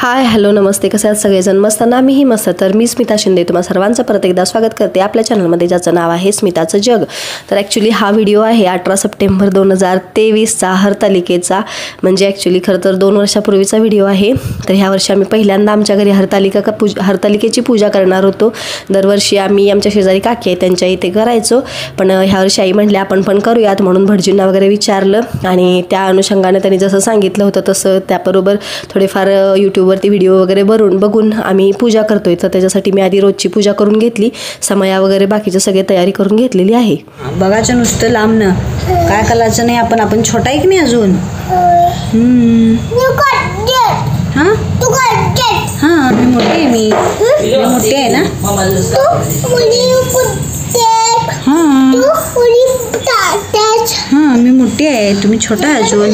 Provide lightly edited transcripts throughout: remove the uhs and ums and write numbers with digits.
Hi hello नमस्ते, कसे आहात सगळेजण? मस्त ना? मीही मस्त. तर मी स्मिता शिंदे तुम्हा सर्वांचं परत एकदा स्वागत करते आपल्या चॅनलमध्ये, ज्याचं नाव आहे स्मिताचं जग. तर ॲक्च्युली हा व्हिडिओ आहे 18 सप्टेंबर 2023चा हरतालिकेचा, म्हणजे ॲक्च्युली खरं तर 2 वर्षापूर्वीचा व्हिडिओ आहे. तर ह्या वर्षी आम्ही पहिल्यांदा आमच्या घरी हरतालिकेची पूजा करणार होतो. दरवर्षी आम्ही आमच्या शेजारी काकी आहे त्यांच्या इथे करायचो, पण ह्या वर्षी आई म्हटली आपण पण करूयात, म्हणून भटजींना वगैरे विचारलं आणि त्या अनुषंगाने त्यांनी जसं सांगितलं होतं तसं त्याबरोबर थोडेफार यूट्यूबवरती व्हिडिओ वगैरे बघून आम्ही पूजा करतोय. तर त्याच्यासाठी मी आधी रोजची पूजा करून घेतली, समया वगैरे बाकीचे सगळे तयारी करून घेतलेली आहे. बघायचं नुसतं लांबनं, काय करायचं नाही. आपण छोटा आहे की नाही अजून? हां हां मी मोठी आहे. मी मोठी आहे ना? हां मी मोठी आहे, तुम्ही छोटा आहे अजून.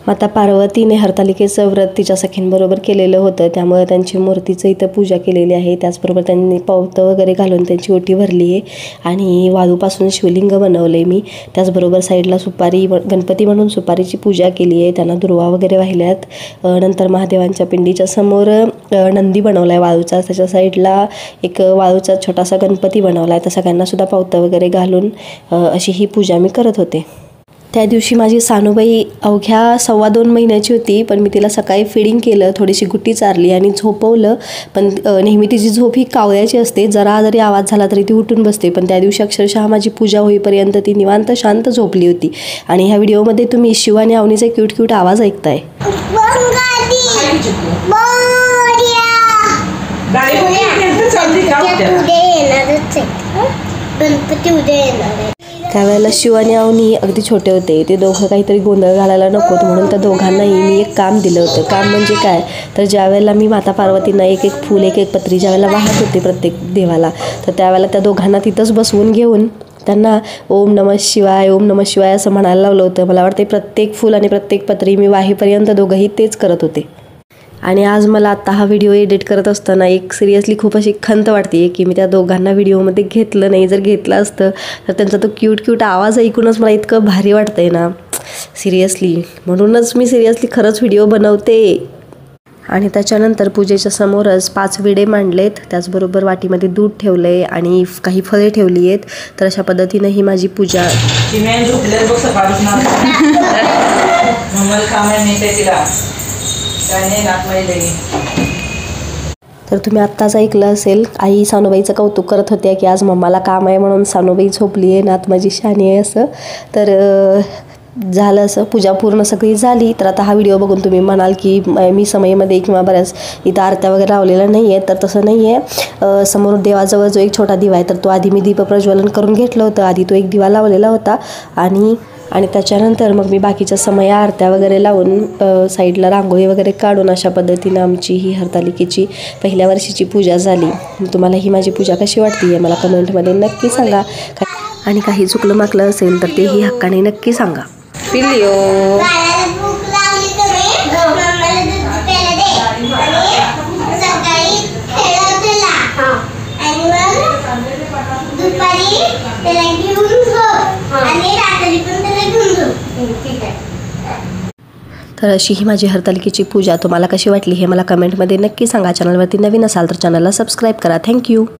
माता पार्वतीने हरतालिकेचं व्रत तिच्या सखींबरोबर केलेलं होतं, त्यामुळे त्यांची मूर्तीचं इथं पूजा केलेली आहे. त्याचबरोबर त्यांनी पावतं वगैरे घालून त्यांची ओटी भरली आहे आणि वाळूपासून शिवलिंग बनवलं आहे मी. त्याचबरोबर साईडला सुपारी, गणपती म्हणून सुपारीची पूजा केली आहे, त्यांना दुर्वा वगैरे वाहिल्यात. नंतर महादेवांच्या पिंडीच्या समोर नंदी बनवला आहे वाळूचा, त्याच्या साईडला एक वाळूचा छोटासा गणपती बनवला आहे. तर सगळ्यांनासुद्धा पावतं वगैरे घालून अशी ही पूजा मी करत होते. त्या दिवशी माझी सानूबाई अवघ्या 2.25 महिन्याची होती, पण मी तिला सकाळी फिडिंग केलं, थोडीशी गुट्टी चारली आणि झोपवलं. पण नेहमी तिची झोप ही कावळ्याची असते, जरा जरी आवाज झाला तरी ती उठून बसते. पण त्या दिवशी अक्षरशः माझी पूजा होईपर्यंत ती निवांत शांत झोपली होती. आणि ह्या व्हिडिओमध्ये तुम्ही शिव आणि अवनीचे क्यूट आवाज ऐकताय. त्यावेळेला शिव आणि अवनी अगदी छोटे होते, ते दोघं काहीतरी गोंधळ घालायला नकोत म्हणून त्या दोघांनाही मी एक काम दिलं होतं. काम म्हणजे काय, तर ज्यावेळेला मी माता पार्वतींना एक फूल एक पत्री ज्यावेळेला वाहत होते प्रत्येक देवाला, तर त्यावेळेला त्या दोघांना तिथंच बसवून घेऊन त्यांना ओम नमः शिवाय ओम नमः शिवाय असं म्हणायला लावलं होतं. मला वाटते प्रत्येक फूल आणि प्रत्येक पत्री मी वाहीपर्यंत दोघंही तेच करत होते. आणि आज मला आत्ता हा व्हिडिओ एडिट करत असताना एक सिरियसली खूप अशी खंत वाटते की मी त्या दोघांना व्हिडिओमध्ये घेतलं नाही. जर घेतलं असतं तर त्यांचा तो क्यूट आवाज ऐकूनच मला इतकं भारी वाटतंय ना, सिरियसली. म्हणूनच मी सिरियसली खरंच व्हिडिओ बनवते. आणि त्याच्यानंतर पूजेच्या समोरच 5 विडे मांडलेत, त्याचबरोबर वाटीमध्ये दूध ठेवलं आहे आणि काही फळे ठेवली आहेत. तर अशा पद्धतीनं ही माझी पूजा. तर तुम्ही आत्ताच ऐकलं असेल, आई सानूबाईचं कौतुक करत होत्या की आज मम्माला काम आहे म्हणून सानूबाई झोपली आहे, नात माझी शानी आहे असं. तर झालं असं, पूजा पूर्ण सगळी झाली. तर आता हा व्हिडिओ बघून तुम्ही म्हणाल की मी समयमध्ये किंवा बऱ्याच इथं आरत्या वगैरे लावलेल्या नाही आहे, तर तसं नाही आहे. समोर देवाजवळ जो एक छोटा दिवा आहे, तर तो आधी मी दीप प्रज्वलन करून घेतलं होतं. आधी तो एक दिवा लावलेला होता आणि त्याच्यानंतर मग मी बाकीच्या समया आरत्या वगैरे लावून साईडला रांगोळी वगैरे काढून अशा पद्धतीनं आमची ही हरतालिकेची पहिल्या वर्षीची पूजा झाली. तुम्हाला ही माझी पूजा कशी वाटते आहे मला कमेंटमध्ये नक्की सांगा. आणि काही चुकलं माकलं असेल तर तेही हक्काने नक्की सांगा. पिल्लिओ तर अशी ही माझी हरतालिकेची पूजा तुम्हाला कशी वाटली हे मला कमेंटमध्ये नक्की सांगा. चॅनलवरती नवीन असाल तर चॅनलला सबस्क्राईब करा. थँक्यू.